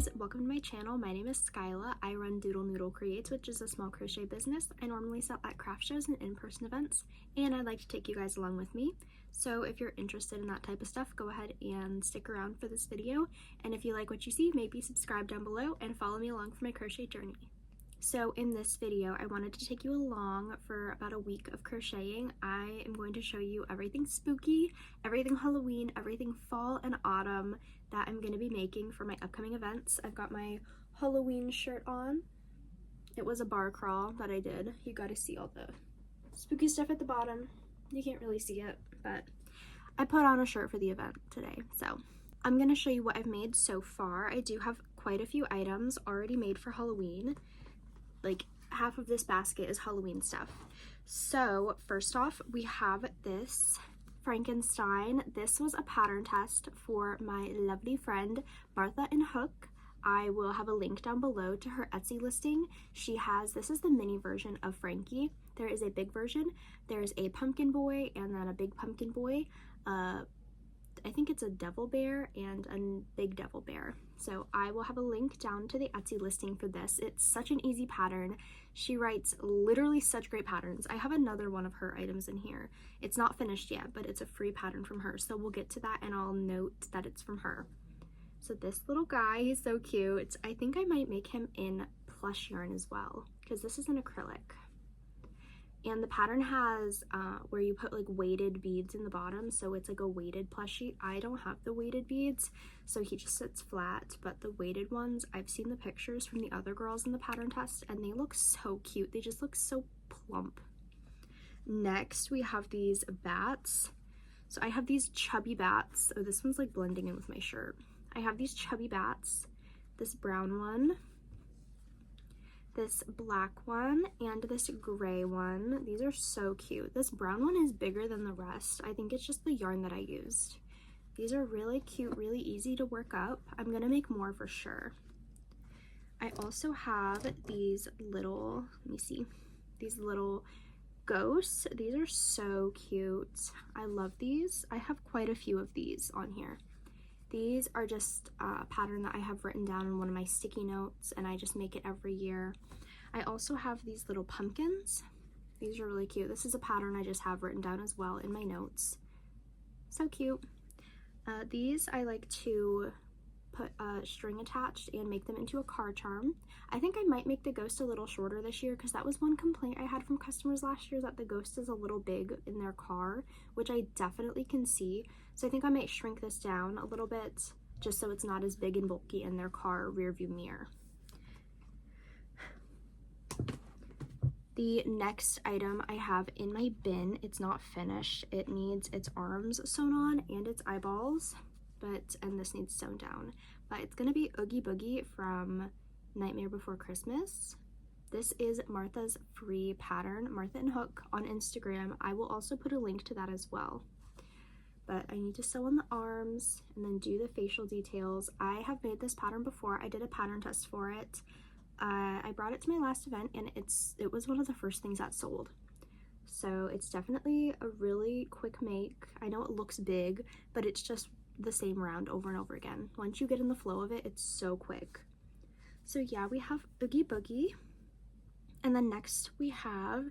guys, welcome to my channel. My name is Skyla. I run Doodle Noodle Creates, which is a small crochet business. I normally sell at craft shows and in-person events, and I'd like to take you guys along with me. So if you're interested in that type of stuff, go ahead and stick around for this video. And if you like what you see, maybe subscribe down below and follow me along for my crochet journey. So in this video, I wanted to take you along for about a week of crocheting. I am going to show you everything spooky, everything Halloween, everything fall and autumn that I'm going to be making for my upcoming events. I've got my Halloween shirt on. It was a bar crawl that I did. You got to see all the spooky stuff at the bottom. You can't really see it, but I put on a shirt for the event today. So I'm going to show you what I've made so far. I do have quite a few items already made for Halloween. Like half of this basket is Halloween stuff. So first off, we have this Frankenstein. This was a pattern test for my lovely friend Martha and Hook. I will have a link down below to her Etsy listing. This is the mini version of Frankie. There is a big version. There's a pumpkin boy and then a big pumpkin boy. I think it's a devil bear and a big devil bear. So I will have a link down to the Etsy listing for this. It's such an easy pattern. She writes literally such great patterns. I have another one of her items in here. It's not finished yet, but it's a free pattern from her. So we'll get to that and I'll note that it's from her. So this little guy, he's so cute. I think I might make him in plush yarn as well, because this is an acrylic. And the pattern has where you put like weighted beads in the bottom, so it's like a weighted plushie. I don't have the weighted beads, so he just sits flat, but the weighted ones, I've seen the pictures from the other girls in the pattern test and they look so cute. They just look so plump. Next, we have these bats. So I have these chubby bats. Oh, this one's like blending in with my shirt. I have these chubby bats, this brown one, this black one, and this gray one. These are so cute. This brown one is bigger than the rest. I think it's just the yarn that I used. These are really cute, really easy to work up. I'm gonna make more for sure. I also have these little, let me see, these little ghosts. These are so cute. I love these. I have quite a few of these on here. These are just a pattern that I have written down in one of my sticky notes, and I just make it every year. I also have these little pumpkins. These are really cute. This is a pattern I just have written down as well in my notes. So cute. These I like to put a string attached and make them into a car charm. I think I might make the ghost a little shorter this year, because that was one complaint I had from customers last year, that the ghost is a little big in their car, which I definitely can see. So I think I might shrink this down a little bit just so it's not as big and bulky in their car rear view mirror. The next item I have in my bin, it's not finished. It needs its arms sewn on and its eyeballs, and this needs sewn down. But it's gonna be Oogie Boogie from Nightmare Before Christmas. This is Martha's free pattern, Martha and Hook on Instagram. I will also put a link to that as well. But I need to sew on the arms and then do the facial details. I have made this pattern before. I did a pattern test for it. I brought it to my last event and it was one of the first things that sold. So it's definitely a really quick make. I know it looks big, but it's just the same round over and over again. Once you get in the flow of it, it's so quick. So yeah, we have Oogie Boogie. And then next we have,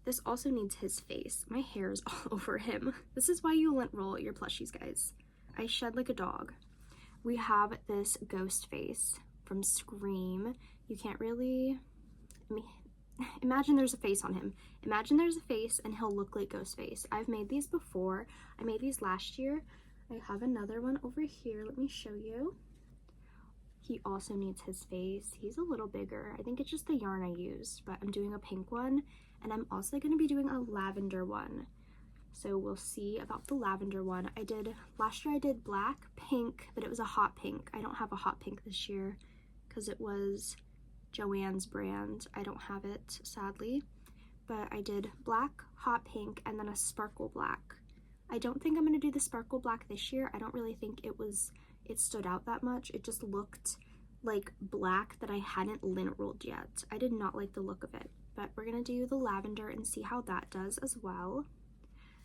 this also needs his face. My hair is all over him. This is why you lint roll your plushies, guys. I shed like a dog. We have this ghost face from Scream. You can't really, imagine there's a face on him. Imagine there's a face and he'll look like Ghostface. I've made these before. I made these last year. I have another one over here. Let me show you. He also needs his face. He's a little bigger. I think it's just the yarn I used, but I'm doing a pink one, and I'm also going to be doing a lavender one. So we'll see about the lavender one. Last year I did black, pink, but it was a hot pink. I don't have a hot pink this year because it was Joanne's brand. I don't have it, sadly, but I did black, hot pink, and then a sparkle black. I don't think I'm going to do the sparkle black this year. I don't really think it stood out that much. It just looked like black that I hadn't lint rolled yet. I did not like the look of it, but we're going to do the lavender and see how that does as well.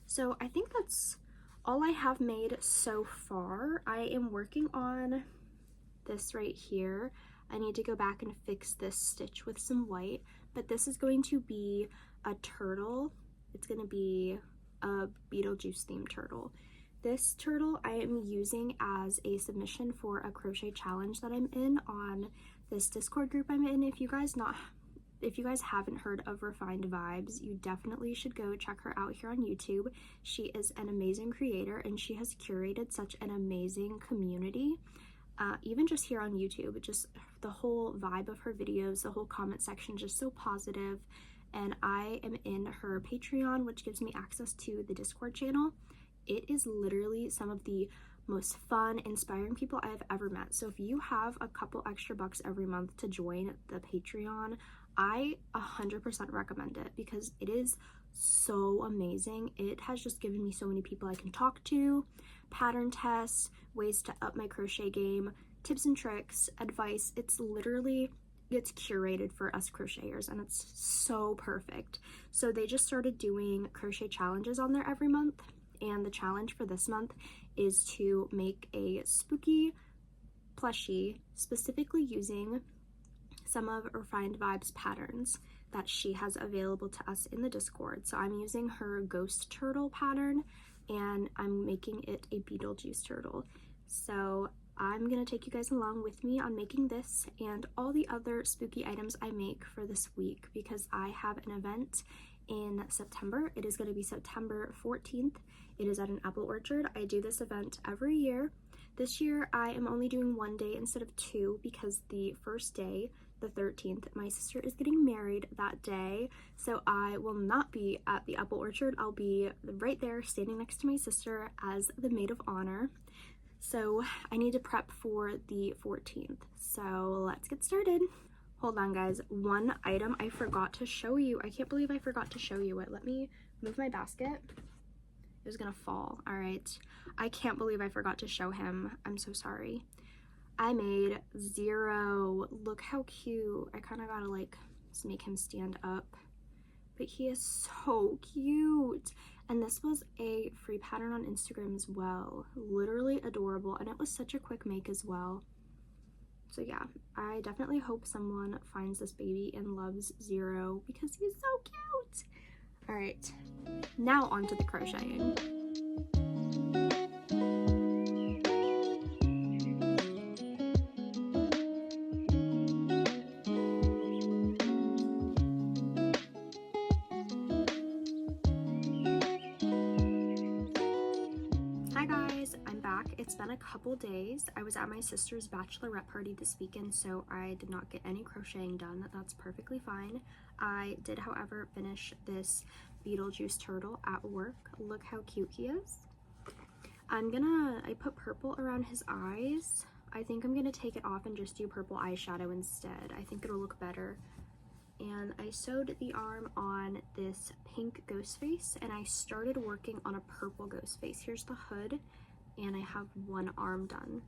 So I think that's all I have made so far. I am working on this right here. I need to go back and fix this stitch with some white, but this is going to be a turtle. It's going to be a Beetlejuice themed turtle. This turtle I am using as a submission for a crochet challenge that I'm in on this Discord group I'm in. If you guys haven't heard of Refined Vibes, you definitely should go check her out here on YouTube. She is an amazing creator and she has curated such an amazing community. Even just here on YouTube, just the whole vibe of her videos, the whole comment section, just so positive. And I am in her Patreon, which gives me access to the Discord channel. It is literally some of the most fun, inspiring people I have ever met. So if you have a couple extra bucks every month to join the Patreon, I 100% recommend it because it is so amazing. It has just given me so many people I can talk to, pattern tests, ways to up my crochet game, tips and tricks, advice. It's curated for us crocheters and it's so perfect. So they just started doing crochet challenges on there every month, and the challenge for this month is to make a spooky plushie specifically using some of Refined Vibes patterns that she has available to us in the Discord. So I'm using her ghost turtle pattern and I'm making it a Beetlejuice turtle. So I'm gonna take you guys along with me on making this and all the other spooky items I make for this week because I have an event in September. It is going to be September 14th. It is at an apple orchard. I do this event every year. This year I am only doing one day instead of two because the first day, the 13th, my sister is getting married that day, so I will not be at the apple orchard. I'll be right there standing next to my sister as the maid of honor. So I need to prep for the 14th. So let's get started. Hold on guys, one item I forgot to show you. I can't believe I forgot to show you it. Let me move my basket. It was gonna fall. All right, I can't believe I forgot to show him. I'm so sorry. I made Zero. Look how cute. I kind of gotta like make him stand up, but he is so cute. And this was a free pattern on Instagram as well. Literally adorable, and it was such a quick make as well. So yeah, I definitely hope someone finds this baby and loves Zero because he's so cute. All right, now on to the crocheting. Hi guys, I'm back. It's been a couple days. I was at my sister's bachelorette party this weekend, so I did not get any crocheting done. That's perfectly fine. I did, however, finish this Beetlejuice turtle at work. Look how cute he is. I put purple around his eyes. I think I'm gonna take it off and just do purple eyeshadow instead. I think it'll look better. And I sewed the arm on this pink ghost face and I started working on a purple ghost face. Here's the hood and I have one arm done.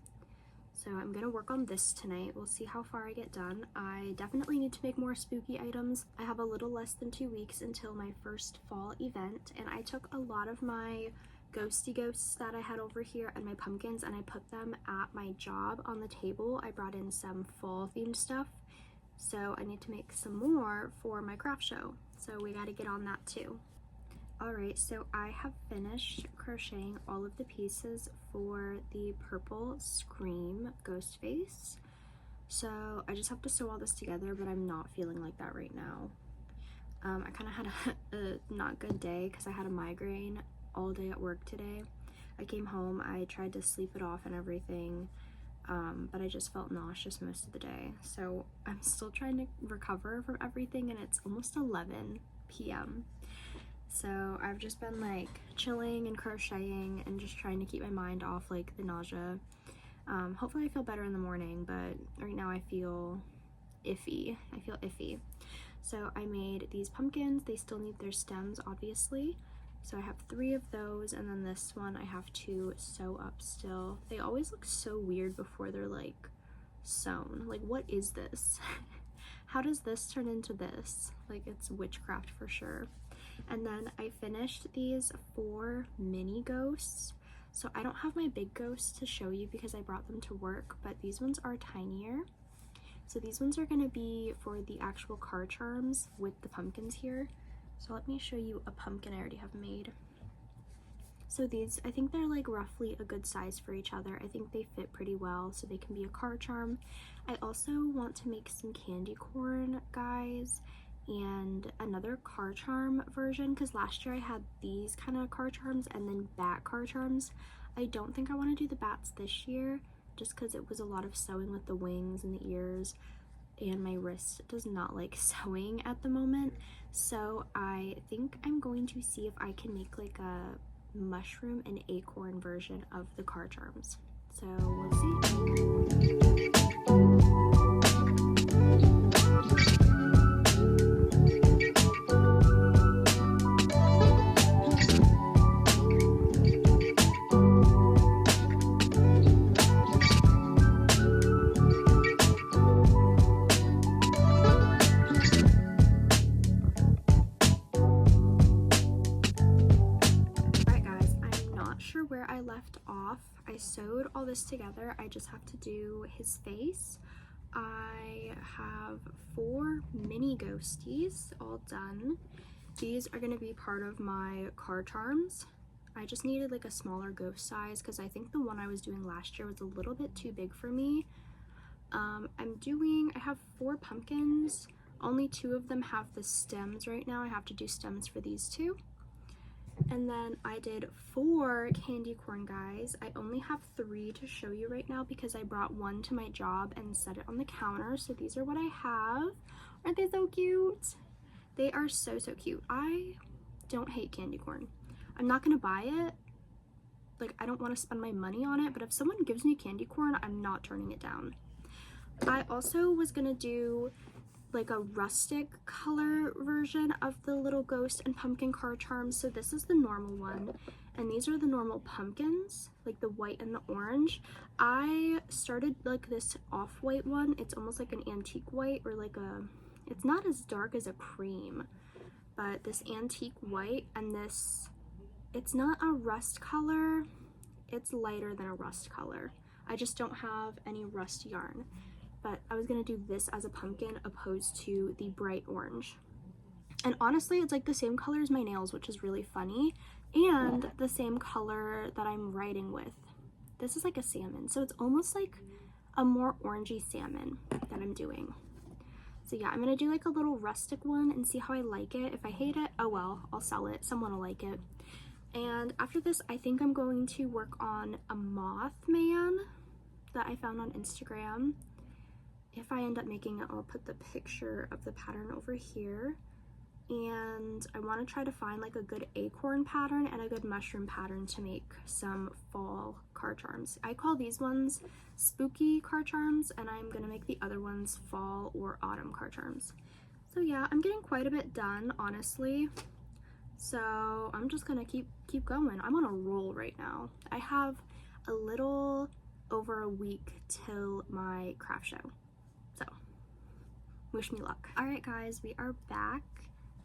So I'm gonna work on this tonight. We'll see how far I get done. I definitely need to make more spooky items. I have a little less than 2 weeks until my first fall event, and I took a lot of my ghosty ghosts that I had over here and my pumpkins and I put them at my job on the table. I brought in some fall themed stuff, so I need to make some more for my craft show. So we gotta get on that too. Alright, so I have finished crocheting all of the pieces for the purple Scream ghost face. So I just have to sew all this together, but I'm not feeling like that right now. I kind of had a not good day because I had a migraine all day at work today. I came home, I tried to sleep it off and everything, but I just felt nauseous most of the day. So I'm still trying to recover from everything and it's almost 11 p.m. So I've just been like chilling and crocheting and just trying to keep my mind off like the nausea. Hopefully I feel better in the morning, but right now I feel iffy. So I made these pumpkins. They still need their stems, obviously. So I have 3 of those, and then this one I have to sew up still. They always look so weird before they're like sewn. Like, what is this? How does this turn into this? Like, it's witchcraft for sure. And then I finished these 4 mini ghosts. So I don't have my big ghosts to show you because I brought them to work, but these ones are tinier. So these ones are going to be for the actual card charms with the pumpkins here. So let me show you a pumpkin I already have made. So these, I think they're like roughly a good size for each other. I think they fit pretty well, so they can be a card charm. I also want to make some candy corn guys and another card charm version, because last year I had these kind of card charms and then bat card charms. I don't think I want to do the bats this year, just because it was a lot of sewing with the wings and the ears, and my wrist does not like sewing at the moment. So I think I'm going to see if I can make like a mushroom and acorn version of the card charms. So we'll see. Where I left off, I sewed all this together. I just have to do his face. I have 4 mini ghosties all done. These are going to be part of my card charms. I just needed like a smaller ghost size because I think the one I was doing last year was a little bit too big for me. I have 4 pumpkins. Only 2 of them have the stems right now. I have to do stems for these 2. And then I did 4 candy corn guys. I only have 3 to show you right now because I brought 1 to my job and set it on the counter. So these are what I have. Aren't they so cute? They are so cute. I don't hate candy corn. I'm not gonna buy it. Like, I don't want to spend my money on it, but if someone gives me candy corn, I'm not turning it down. I also was gonna do like a rustic color version of the little ghost and pumpkin card charms. So this is the normal one, and these are the normal pumpkins, like the white and the orange. I started like this off-white one. It's almost like an antique white, or like it's not as dark as a cream, but this antique white, and this, it's not a rust color, it's lighter than a rust color. I just don't have any rust yarn. But I was gonna do this as a pumpkin opposed to the bright orange. And honestly, it's like the same color as my nails, which is really funny, and the same color that I'm writing with. This is like a salmon, so it's almost like a more orangey salmon that I'm doing. So yeah, I'm gonna do like a little rustic one and see how I like it. If I hate it, oh well, I'll sell it. Someone will like it. And after this, I think I'm going to work on a moth man that I found on Instagram. If I end up making it, I'll put the picture of the pattern over here. And I want to try to find like a good acorn pattern and a good mushroom pattern to make some fall card charms. I call these ones spooky card charms, and I'm going to make the other ones fall or autumn card charms. So yeah, I'm getting quite a bit done, honestly. So I'm just going to keep going. I'm on a roll right now. I have a little over a week till my craft show. So, wish me luck. Alright guys, we are back.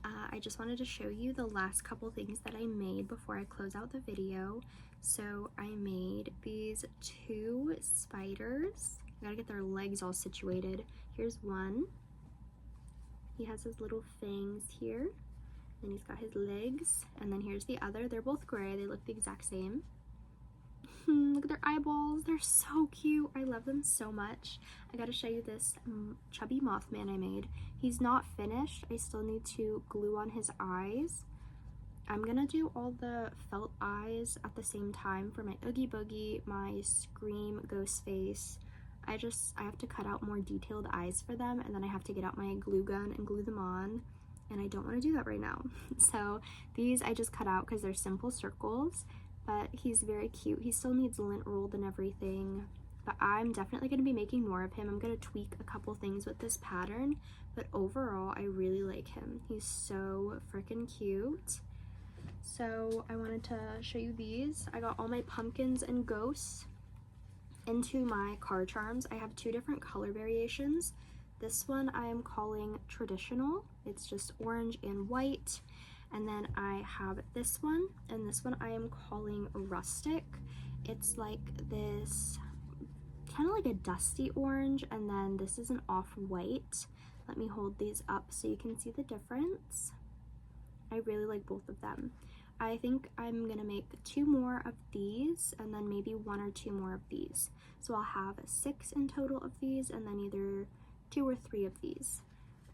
I just wanted to show you the last couple things that I made before I close out the video. So, I made these 2 spiders. I gotta get their legs all situated. Here's one. He has his little fangs here. And he's got his legs. And then here's the other. They're both gray. They look the exact same. Look at their eyeballs. They're so cute. I love them so much. I gotta show you this chubby Mothman I made. He's not finished. I still need to glue on his eyes. I'm gonna do all the felt eyes at the same time for my Oogie Boogie, my Scream ghost face. I have to cut out more detailed eyes for them, and then I have to get out my glue gun and glue them on, and I don't want to do that right now. So these I just cut out because they're simple circles. But he's very cute. He still needs lint rolled and everything, but I'm definitely going to be making more of him. I'm going to tweak a couple things with this pattern, but overall I really like him. He's so freaking cute. So I wanted to show you these. I got all my pumpkins and ghosts into my card charms. I have 2 different color variations. This one I am calling traditional. It's just orange and white. And then I have this one, and this one I am calling rustic. It's like this kind of like a dusty orange, and then this is an off-white. Let me hold these up so you can see the difference. I really like both of them. I think I'm gonna make 2 more of these and then maybe 1 or 2 more of these. So I'll have 6 in total of these, and then either 2 or 3 of these.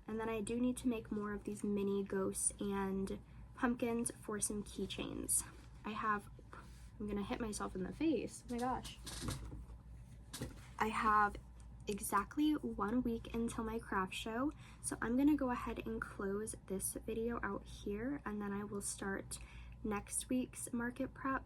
And then I do need to make more of these mini ghosts and pumpkins for some keychains. I'm gonna hit myself in the face, oh my gosh. I have exactly 1 week until my craft show, so I'm gonna go ahead and close this video out here, and then I will start next week's market prep,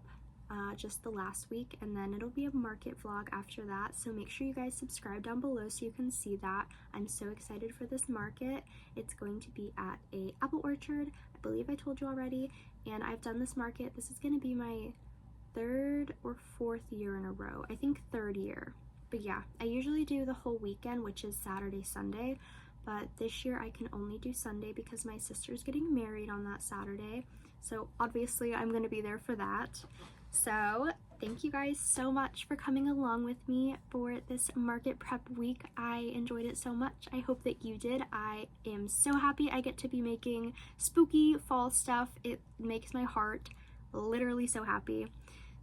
just the last week, and then it'll be a market vlog after that. So make sure you guys subscribe down below so you can see that. I'm so excited for this market. It's going to be at a apple orchard, I believe I told you already, and I've done this market. This is going to be my 3rd or 4th year in a row. I think 3rd year. But yeah, I usually do the whole weekend, which is Saturday, Sunday, but this year I can only do Sunday because my sister's getting married on that Saturday. So obviously I'm going to be there for that. So thank you guys so much for coming along with me for this market prep week. I enjoyed it so much. I hope that you did. I am so happy I get to be making spooky fall stuff. It makes my heart literally so happy.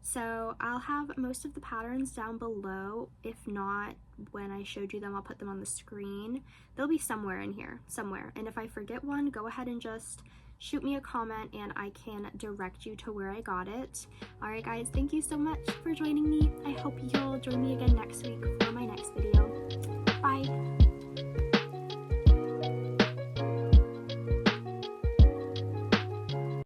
So I'll have most of the patterns down below. If not, when I showed you them, I'll put them on the screen. They'll be somewhere in here, somewhere. And if I forget one, go ahead and just shoot me a comment and I can direct you to where I got it. All right, guys, thank you so much for joining me. I hope you'll join me again next week for my next video. Bye.